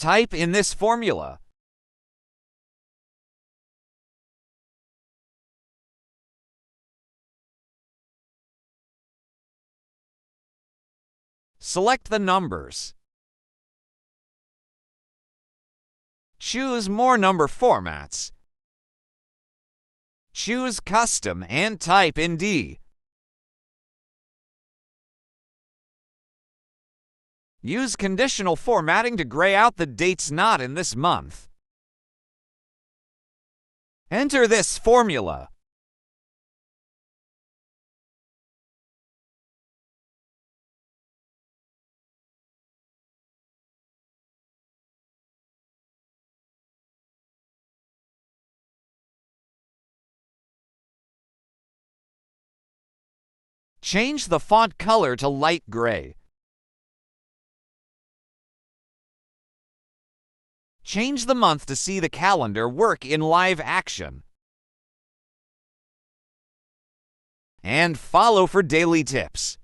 Type in this formula. Select the numbers. Choose More Number Formats. Choose Custom and type in D. Use conditional formatting to gray out the dates not in this month. Enter this formula. Change the font color to light gray. Change the month to see the calendar work in live action. And follow for daily tips.